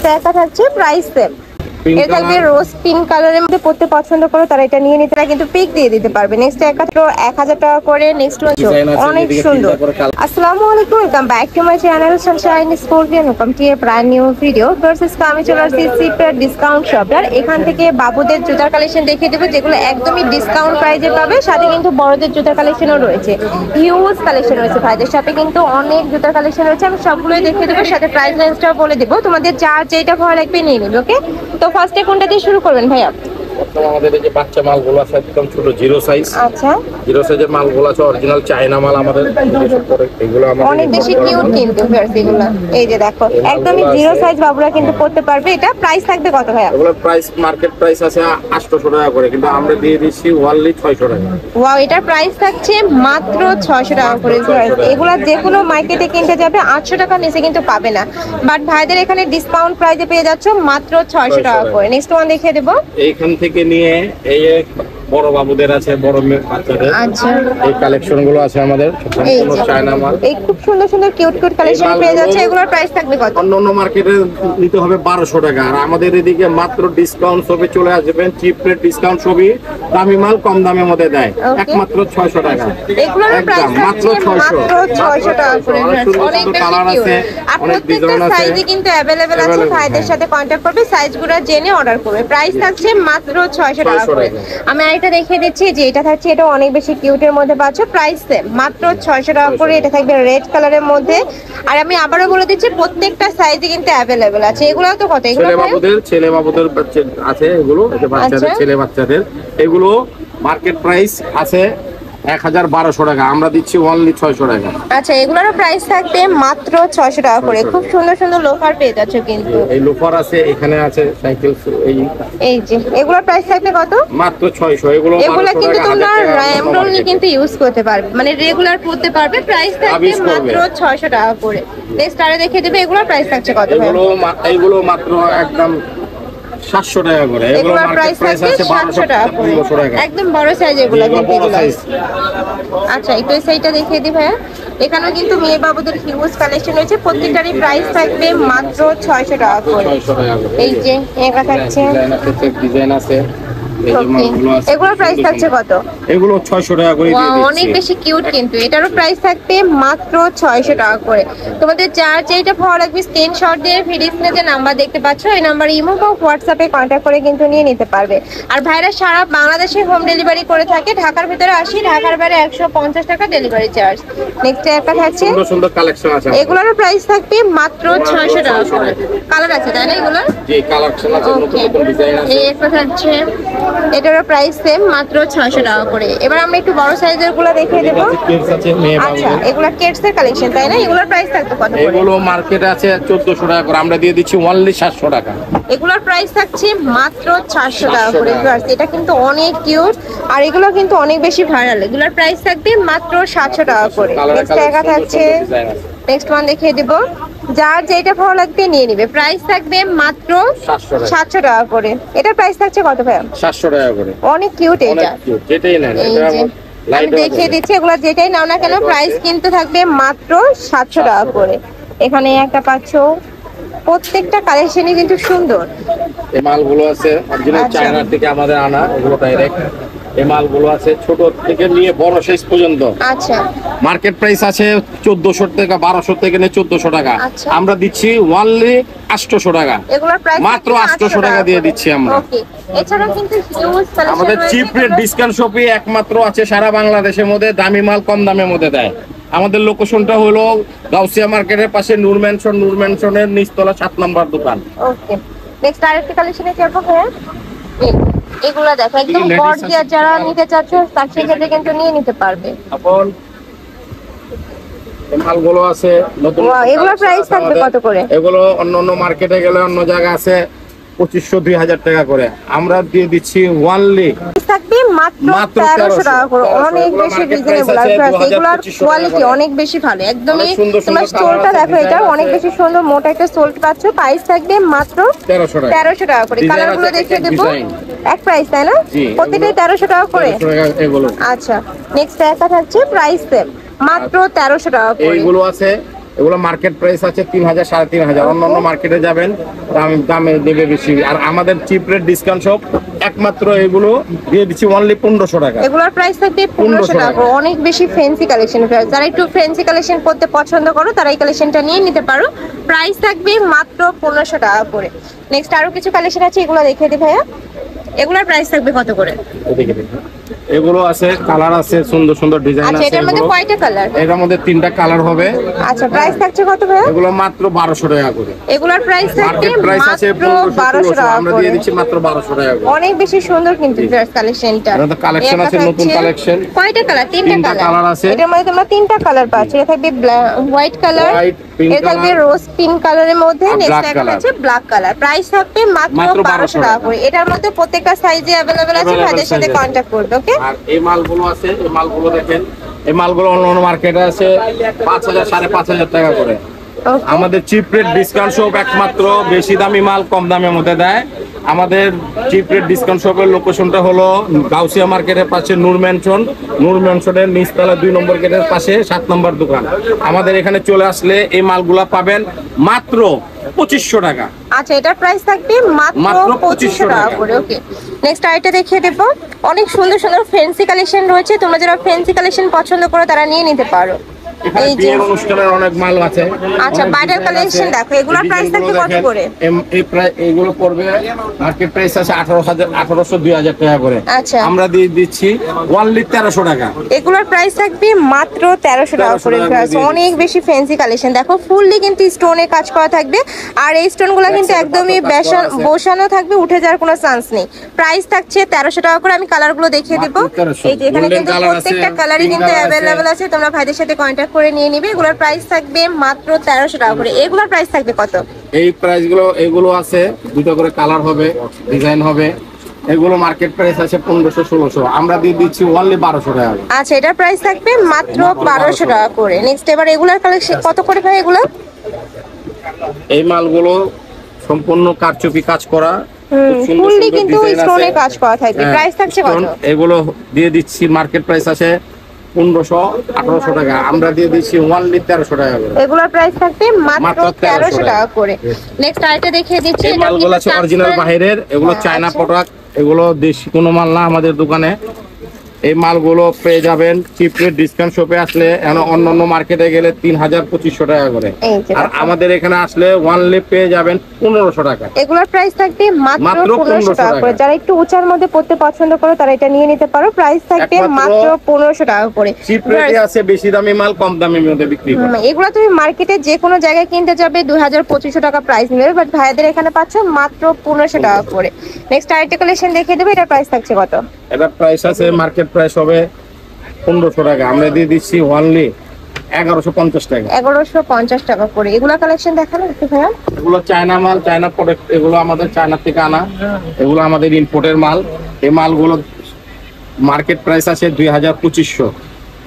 Next একটা থাকছে price same. এটা থাকবে রোজ পিঙ্ক কালারের মধ্যে পড়তে পছন্দ করো তারা এটা নিয়ে নিতে, কিন্তু পিক দিয়ে দিতে পারবে। নেক্সট একটা 1000 টাকা করে। নেক্সট অনেক সুন্দর। আসসালামু আলাইকুম, welcome back to my channel Sunshine scorpion. Welcome to A brand new video. Versus আমি চলে আসছি সিপের ডিসকাউন্ট শপ। আর এখান থেকে বাবুদের জুতার কালেকশন দেখিয়ে দেবো যেগুলো একদমই ডিসকাউন্ট প্রাইসে পাবে, সাথে কিন্তু বড়দের জুতার কালেকশনও রয়েছে, হিউজ কালেকশন রয়েছে। ভাইদের শপে কিন্তু অনেক জুতার কালেকশন রয়েছে, আমি সবগুলোই দেখিয়ে দেবো, সাথে প্রাইস রেঞ্জটাও বলে দেবো। তোমাদের যার যেটা ভালো লাগবে নিয়ে নেবে। ওকে, তো ফার্স্টে কোনটা দিয়ে শুরু করবেন ভাইয়া? আমাদের এই যে বাচ্চা মালগুলো আছে একদম ছোট জিরো সাইজ। আচ্ছা, জিরো সাইজের মালগুলো আছে অরিজিনাল চায়না মাল আমাদের। এগুলো আমাদের অনেক বেশি কিউট কিন্তু ভিউয়ার্স এগুলো। এই যে দেখো একদমই জিরো সাইজ বাবুরা কিন্তু পড়তে পারবে। এটা প্রাইস থাকবে কত ভাইয়া? এগুলোর প্রাইস মার্কেট প্রাইস আছে 800 টাকা করে, কিন্তু আমরা দিয়ে দিচ্ছি ওয়ানলি 600 টাকা। ওয়াও, এটার প্রাইস থাকছে মাত্র 600 টাকা করে ভিউয়ার্স। এগুলা যে কোনো মার্কেটে কিনতে যাবে 800 টাকা নিচে কিন্তু পাবে না, বাট ভাইদের এখানে ডিসকাউন্ট প্রাইসে পেয়ে যাচ্ছ মাত্র 600 টাকা করে। নেক্সট ওয়ান দেখিয়ে দেবো। এইখান থেকে নিয়ে এই বড় বাবুদের আছে, বড় বাচ্চাদের। আচ্ছা, এই কালেকশন গুলো আছে আমাদের সম্পূর্ণ চায়না মাল। এই খুব সুন্দর সুন্দর কিউট কিউট কালেকশন পেয়ে যাচ্ছে। এগুলোর প্রাইস থাকবে কত? অন্য মার্কেটে নিতে হবে 1200 টাকা, আর আমাদের এদিকে মাত্র ডিসকাউন্ট সবে চলে আসবেন। চিপ রেট ডিসকাউন্ট সবই দামি মাল কম দামের মধ্যে দেয়, একমাত্র 600 টাকা। এগুলোর প্রাইস মাত্র 600 টাকা করে। অনেক কালার আছে, আর প্রত্যেকটা সাইজে কিন্তু अवेलेबल আছে। ভাইদের সাথে কন্টাক্ট করবে, সাইজগুলো জেনে অর্ডার করবে। প্রাইস থাকছে মাত্র 600 টাকা করে। আমি আরেকটা দেখিয়ে দিচ্ছি যে এটা থাকছে, এটা অনেক বেশি কিউটের মধ্যে পাচ্ছ, প্রাইস সেম মাত্র 600 টাকা করে। এটা থাকবে রেড কালারের মধ্যে। আর আমি আবারও বলে দিচ্ছি প্রত্যেকটা সাইজে কিন্তু अवेलेबल আছে। এগুলো তো কত? এগুলো ছেলে বাবুদের আছে, এগুলো বাচ্চাদের, ছেলে বাচ্চাদের। এগুলো মার্কেট প্রাইস আছে 1200 টাকা, আমরা দিচ্ছি অনলি 600 টাকা। আচ্ছা, এগুলোর প্রাইস থাকবে মাত্র 600 টাকা করে। খুব সুন্দর সুন্দর লোফার পেয়ে যাচ্ছে কিন্তু। এই লোফার আছে, এখানে আছে সাইকেল। এই যে এগুলোর প্রাইস থাকবে কত? মাত্র 600। এগুলো কিন্তু তোমরা র্যামরোলি কিন্তু ইউজ করতে পারবে, মানে রেগুলার পড়তে পারবে। প্রাইস থাকবে মাত্র 600 টাকা করে। নেক্সট আরে দেখিয়ে দেবে এগুলোর প্রাইস থাকছে কত? এগুলো মাত্র একদম 700 টাকা করে। এগুলোর প্রাইস আছে 700 টাকা করে, একদম বড় সাইজ এগুলো কিন্তু। আচ্ছা, একটু এই সাইডটা দেখিয়ে দিই ভাইয়া। এখানেও কিন্তু মেয়ে বাবুদের হিউজ কালেকশন রয়েছে, প্রত্যেকটারই প্রাইস থাকবে মাত্র 600 টাকা করে। এই যে এটা থাকছে ডিজাইন আছে, এগুলোর প্রাইস থাকছে কত? এগুলো 600 টাকা করে দিয়ে দিচ্ছি। অনেক বেশি কিউট কিন্তু। এটারও প্রাইস থাকবে মাত্র 600 টাকা করে। তোমাদের যার যেটা ভালো লাগবে স্ক্রিনশট দিয়ে ভিডিও স্ক্রিনে যে নাম্বার দেখতে পাচ্ছ এই নাম্বারে ইমো বা হোয়াটসঅ্যাপে কন্ট্যাক্ট করে কিন্তু নিয়ে নিতে পারবে। আর ভাইরা সারা বাংলাদেশে হোম ডেলিভারি করে থাকে। ঢাকার ভিতরে 80, ঢাকার বাইরে 150 টাকা ডেলিভারি চার্জ। নেক্সট একটা থাকছে, সুন্দর সুন্দর কালেকশন আছে। এগুলোর প্রাইস থাকবে মাত্র 600 টাকা করে। কালার আছে তাই না এগুলোর? জি, কালেকশন আছে, নতুন নতুন ডিজাইন আছে। এই একটা থাকছে, এটারও প্রাইস সেম মাত্র 600 টাকা করে। এবার আমরা একটু বড় সাইজের গুলো দেখিয়ে দেব। আচ্ছা, এগুলো কিডস এর কালেকশন তাই না? এগুলোর প্রাইস থাকবে কত করে? এগুলো মার্কেটে আছে 1400 টাকা করে, আমরা দিয়ে দিচ্ছি অনলি 700 টাকা। এগুলোর প্রাইস থাকছে মাত্র 400 টাকা করে। এটা কিন্তু অনেক কিউট, আর এগুলো কিন্তু অনেক বেশি ভাইরাল। এগুলোর প্রাইস থাকবে মাত্র 700 টাকা করে। নেক্সট টাকা থাকছে, নেক্সট ওয়ান দেখিয়ে দেব। যার যেটা ভালো লাগবে নিয়ে নিবে। প্রাইস থাকবে মাত্র 700 টাকা করে। এটার প্রাইস থাকছে কত ভাই? 700 টাকা করে। অনেক কিউট এটা, যেটাই নেন আমি দেখিয়ে দিচ্ছি। এগুলো যেটাই নাও না কেন প্রাইস কিন্তু থাকবে মাত্র 700 টাকা করে। এখানে একটা পাচ্ছ, প্রত্যেকটা কালেকশনই কিন্তু সুন্দর। এই মালগুলো আছে অরিজিনাল চায়না থেকে আমাদের আনা, এগুলো ডাইরেক্ট। এই মালগুলো আছে ছোট থেকে নিয়ে বড় সাইজ পর্যন্ত। আচ্ছা, মার্কেট প্রাইস আছে 1400 টাকা, 1200 থেকে নিয়ে 1400 টাকা। আমরা দিচ্ছি অনলি 800 টাকা। এগুলোর প্রাইস মাত্র 800 টাকা দিয়ে দিচ্ছি আমরা। ওকে, এছাড়াও কিন্তু হিউজ কালেকশন আমাদের চিপ রেট ডিসকাউন্ট শপে একমাত্র আছে সারা বাংলাদেশের মধ্যে, দামি মাল কম দামের মধ্যে দেয়। আমাদের লোকেশনটা হলো গাউসিয়া মার্কেটের পাশে নূর ম্যানশনের নিচতলা 7 নম্বর দোকান। ওকে, নেক্সট আরেকটা কালেকশনে চলবো ভাই। এগুলো দেখো একদম গর্জিয়াস, যারা নিতে চাচ্ছ তার সেক্ষেত্রে কিন্তু নিয়ে নিতে পারবে। আপন মালগুলো আছে নতুন। এগুলোর প্রাইস থাকবে কত করে? এগুলো অন্য মার্কেটে গেলে অন্য জায়গায় আছে 2500-2000 টাকা করে, আমরা দিয়ে দিচ্ছি ওয়ানলি থাকবে মাত্র 1300 টাকা করে। অনেক বেশি রিজনেবল। আর এগুলোর কোয়ালিটি অনেক বেশি ভালো, একদমই। তোমরা সোলটা দেখো, এটা অনেক বেশি সুন্দর মোটা একটা সোল পাচ্ছ। প্রাইস থাকবে মাত্র 1300 টাকা করে। কালারগুলো দেখিয়ে দেবো, এক প্রাইস তাই না? প্রত্যেকটাই 1300 টাকা করে। আচ্ছা, নেক্সট একটা থাকছে প্রাইস সেম মাত্র 1300 টাকা করে। এইগুলো আছে এগুলো মার্কেট প্রাইস আছে 3000 3500। অন্যান্য মার্কেটে যাবেন দামে দেবে বেশি। আর আমাদের চিপ রেট ডিসকাউন্ট শপ একমাত্র এগুলো দিয়ে দিচ্ছি অনলি 1500 টাকা। এগুলোর প্রাইস থাকবে 1500 টাকা। অনেক বেশি ফ্যান্সি কালেকশন। যারা একটু ফ্যান্সি কালেকশন করতে পছন্দ করো তারা এই কালেকশনটা নিয়ে নিতে পারো। প্রাইস থাকবে মাত্র 1500 টাকা করে। নেক্সট আরো কিছু কালেকশন আছে, এগুলো দেখিয়ে দিই ভাইয়া। এগুলোর প্রাইস থাকবে কত করে? এগুলো আছে, কালার আছে, সুন্দর সুন্দর ডিজাইন আছে। আচ্ছা, এটার মধ্যে কয়টা কালার? এটার মধ্যে 3টা কালার হবে। আচ্ছা, প্রাইস থাকছে কত ভাইয়া? এগুলো মাত্র 1200 টাকা করে। এগুলোর প্রাইস থাকবে প্রাইস আছে মাত্র 1200 টাকা আমরা দিয়ে দিচ্ছি মাত্র 1200 টাকা করে। অনেক বেশি সুন্দর কিন্তু ড্রেস কালেকশনটা। এটা তো কালেকশন আছে, নতুন কালেকশন। কয়টা কালার? 3টা কালার আছে। এটার মধ্যে তোমরা 3টা কালার পাচ্ছ। এটা থাকবে হোয়াইট কালার, এটা থাকবে রোজ পিঙ্ক কালারের মধ্যে, নেক্সট একটা আছে ব্ল্যাক কালার। প্রাইস থাকবে মাত্র 1200 টাকা করে। এটার মধ্যে প্রত্যেকটা সাইজে अवेलेबल আছে, ভাইদের সাথে কন্টাক্ট করবে। ওকে, আর এই মালগুলো আছে, এই মালগুলো দেখেন, এই মালগুলো অন্য মার্কেটে আছে 5000 5500 টাকা করে। আমাদের চিপ রেট ডিসকাউন্ট শপ একমাত্র বেশি দামি মাল কম দামের মধ্যে দেয়। আমাদের চিপ রেট ডিসকাউন্ট শপের লোকেশনটা হলো গাউসিয়া মার্কেটের পাশে নূর ম্যানশন, নূর ম্যানশনের নিচতলা 2 নম্বর গেটের পাশে 7 নম্বর দোকান। আমাদের এখানে চলে আসলে এই মালগুলা পাবেন মাত্র 2500 টাকা। আচ্ছা, এটার প্রাইস থাকবে মাত্র 2500 টাকা করে। ওকে, নেক্সট আইটা দেখিয়ে দেব। অনেক সুন্দর সুন্দর ফ্যান্সি কালেকশন রয়েছে। তোমরা যারা ফ্যান্সি কালেকশন পছন্দ করো তারা নিয়ে নিতে পারো। এই যে অনুষ্ঠানের অনেক মাল আছে। আচ্ছা, বাইরের কালেকশন দেখো। এগুলোর প্রাইস থাকবে কত করে? এই প্রাইস এগুলো পড়বে মার্কেট প্রাইস আছে 1800 2000 টাকা করে। আচ্ছা, আমরা দিয়ে দিচ্ছি অনলি 1300 টাকা। এগুলোর প্রাইস থাকবে মাত্র 1300 টাকা করে। অনেক বেশি ফ্যান্সি কালেকশন দেখো। ফুললি কিন্তু স্টোনে কাজ করা থাকবে, আর এই স্টোনগুলো কিন্তু একদমই বসানো থাকবে, উঠে যাওয়ার কোনো চান্স নেই। প্রাইস থাকছে 1300 টাকা করে। আমি কালারগুলো দেখিয়ে দেব। এই যে এখানে কিন্তু প্রত্যেকটা কালারই কিন্তু अवेलेबल আছে। তোমরা ভাইদের সাথে কন্টাক্ট করে নিয়ে নিবে। এগুলোর প্রাইস থাকবে মাত্র 1300 টাকা করে। এগুলোর প্রাইস থাকবে কত? এই প্রাইসগুলো এগুলো আছে, দুটো করে কালার হবে, ডিজাইন হবে। এগুলো মার্কেট প্রাইস আছে 1500 1600। আমরা দিয়ে দিচ্ছি অনলি 1200 টাকা। আচ্ছা, এটার প্রাইস থাকবে মাত্র 1200 টাকা করে। নেক্সট এবার এগুলোর কালেকশন কত করে ভাই? এগুলো এই মালগুলো সম্পূর্ণ কারচুপি কাজ করা, ফুললি কিন্তু স্টোনে কাজ করা থাকবে। প্রাইস থাকছে কত? এগুলো দিয়ে দিচ্ছি মার্কেট প্রাইস আছে 1500 1800 টাকা। আমরা দিয়ে দিচ্ছি অনলি 1300 টাকা করে। এগুলোর প্রাইস থাকবে মাত্র 1300 টাকা করে। নেক্সট আইটা দেখিয়ে দিচ্ছি। এই মালগুলো আছে অরিজিনাল বাইরের, এগুলো চায়না প্রোডাক্ট, এগুলো দেশি কোনো মাল না আমাদের দোকানে। এই মালগুলো পেয়ে যাবেন চিপ রেট ডিসকাউন্ট শপে আসলে। অন্যান্য মার্কেটে গেলে 3000 2500 টাকা করে, আর আমাদের এখানে আসলে অনলি পেয়ে যাবেন 1500 টাকা। এগুলোর প্রাইস থাকবে মাত্র 1500 টাকা করে। যারা একটু উঁচার মধ্যে পড়তে পছন্দ করো তারা এটা নিয়ে নিতে পারো। প্রাইস থাকবে মাত্র 1500 টাকা করে। চিপ রেটে আছে, বেশি দামি মাল কম দামের মধ্যে বিক্রি করে। এগুলো তুমি মার্কেটে যে কোনো জায়গায় কিনতে যাবে 2000 2500 টাকা প্রাইস নেবে, বাট ভাইদের এখানে পাচ্ছ মাত্র 1500 টাকা করে। নেক্সট আইটা কালেকশন দেখিয়ে দেব। এটা প্রাইস থাকছে কত? এটা প্রাইস আছে মার্কেট প্রাইস হবে 1500 টাকা। আমরা দিয়ে দিচ্ছি অনলি 1150 টাকা। 1150 টাকা করে। এগুলা কালেকশন দেখানো একটু ভাইয়া। এগুলো চায়না মাল, চায়না প্রোডাক্ট। এগুলো আমাদের চায়না থেকে আনা, এগুলো আমাদের ইম্পোর্টের মাল। এই মালগুলো মার্কেট প্রাইস আছে 2000 2500।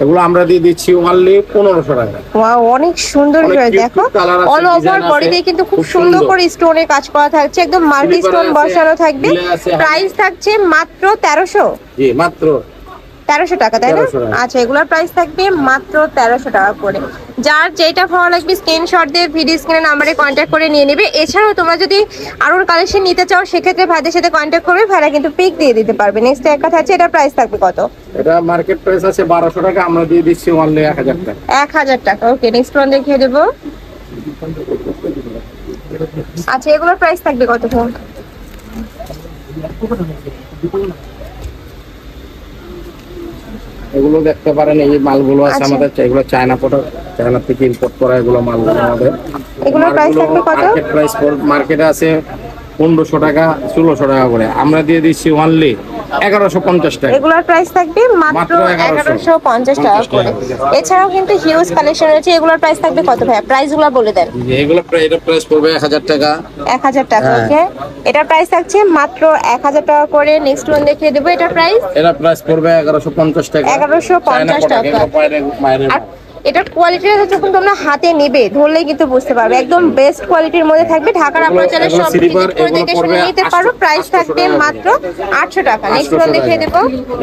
এগুলো আমরা দিয়ে দিচ্ছি অনলি 1500 টাকা। ওয়াও, অনেক সুন্দর করে দেখো। অল ওভার বডিতে কিন্তু খুব সুন্দর করে স্টোনে কাজ করা থাকছে, একদম মাল্টি স্টোন বসানো থাকবে। প্রাইস থাকছে মাত্র 1300। জি, মাত্র 1300 টাকা, তাই না? আচ্ছা, এগুলোর প্রাইস থাকবে মাত্র 1300 টাকা করে। যার যেটা ভালো লাগবে স্ক্রিনশট দিয়ে ভিডিও স্ক্রিনে নাম্বারে কন্ট্যাক্ট করে নিয়ে নেবে। এছাড়াও তোমরা যদি আরো কালেকশন নিতে চাও সেক্ষেত্রে ভাইদের সাথে কন্ট্যাক্ট করবে, ভাইরা কিন্তু পিক দিয়ে দিতে পারবে। নেক্সট এক কথা আছে, এটা প্রাইস থাকবে কত? এটা মার্কেট প্রাইস আছে 1200 টাকা। আমরা দিয়ে দিচ্ছি অনলি 1000 টাকা। 1000 টাকা। ওকে, নেক্সট ওয়ান দেখিয়ে দেব। আচ্ছা, এগুলোর প্রাইস থাকবে কত? এগুলো দেখতে পারেন, এই মালগুলো আছে আমাদের, এগুলো চায়না প্রোডাক্ট, চায়না থেকে ইম্পোর্ট করা এগুলো মালগুলো আমাদের। এগুলোর প্রাইস থাকবে কত? মার্কেট প্রাইস মার্কেটে আছে 1500 টাকা 1600 টাকা করে। আমরা দিয়ে দিচ্ছি অনলি 1150 টাকা। এগুলোর প্রাইস থাকবে মাত্র 1150 টাকা করে। এছাড়াও কিন্তু হিউজ কালেকশন রয়েছে। এগুলোর প্রাইস থাকবে কত ভাই? প্রাইসগুলো বলে দেন। এগুলো এটা প্রাইস পড়বে 1000 টাকা। 1000 টাকা। ওকে, এটার প্রাইস থাকছে মাত্র 1000 টাকা করে। নেক্সট ওয়ান দেখিয়ে দেব। এটা প্রাইস পড়বে 1150 টাকা। 1150 টাকা। আর এটার কোয়ালিটিটা যখন তোমরা হাতে নেবে ধরলে কিন্তু বুঝতে পারবে, একদম বেস্ট কোয়ালিটির মধ্যে থাকবে। ঢাকার আপনারা চাইলে সব ভিজিট করে দেখে শুনে নিতে পারো। প্রাইস থাকবে মাত্র 800 টাকা। নেক্সট ওয়ান দেখিয়ে দেব।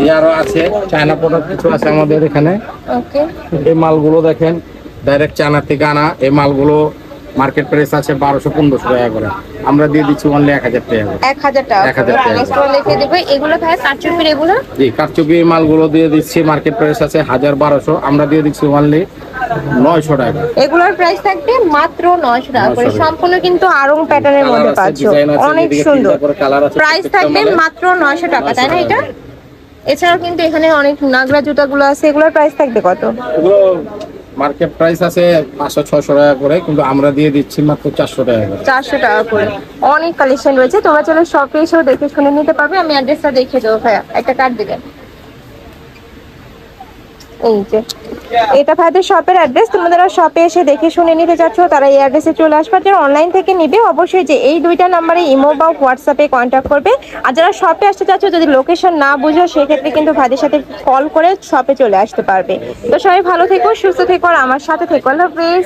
এই আরো আছে চায়না প্রোডাক্ট কিছু আছে আমাদের এখানে। ওকে, এই মালগুলো দেখেন, ডাইরেক্ট চায়না থেকে আনা। এই মালগুলো মার্কেট প্রাইস আছে 1200-1500 টাকা করে, আমরা দিয়ে দিচ্ছি অনলি 1000 টাকা করে। 1000 টাকা 1000 টাকা। নেক্সট ওয়ান লিখে দেব। এগুলো ভাই কারচুপির, এগুলো জি কারচুপি মালগুলো দিয়ে দিচ্ছি মার্কেট প্রাইস আছে 1200, আমরা দিয়ে দিচ্ছি অনলি 900 টাকা। এগুলোর প্রাইস থাকবে মাত্র 900 টাকা করে। 900 সম্পূর্ণ কিন্তু আড়ং প্যাটার্নের মধ্যে কালার আছে, পাচ্ছো, ডিজাইন আছে, অনেক যেদিকে সুন্দর। তিনটা করে কালার আছে, প্রাইস প্রত্যেকটা থাকবে মালে মাত্র 900 টাকা, 900 তাই না? এটা টাকা। এছাড়াও কিন্তু এখানে অনেক নাগরা জুতাগুলো আছে, এগুলোর প্রাইস থাকবে কত? এগুলো মার্কেট প্রাইস আছে 500-600 টাকা করে, কিন্তু আমরা দিয়ে দিচ্ছি মাত্র 400 টাকা করে। 400 টাকা করে। অনেক কালেকশন রয়েছে, তোমরা চলে শপে এসেও দেখে শুনে নিতে পারবে। আমি অ্যাড্রেসটা দেখে দেবো ভাইয়া, একটা কার্ড দিবেন। এই যে এটা ভাইদের শপের অ্যাড্রেস, তোমাদের শপে এসে দেখে শুনে নিতে চাচ্ছ তারা এই অ্যাড্রেসে চলে আসবে। যারা অনলাইন থেকে নিবে অবশ্যই যে এই দুইটা নাম্বারে ইমো বা হোয়াটসঅ্যাপে কন্ট্যাক্ট করবে। আর যারা শপে আসতে চাচ্ছ, যদি লোকেশন না বুঝো সেক্ষেত্রে কিন্তু ভাইদের সাথে কল করে শপে চলে আসতে পারবে। তো সবাই ভালো থেকো, সুস্থ থেকো, আর আমার সাথে থেকো। আল্লাহ হাফেজ।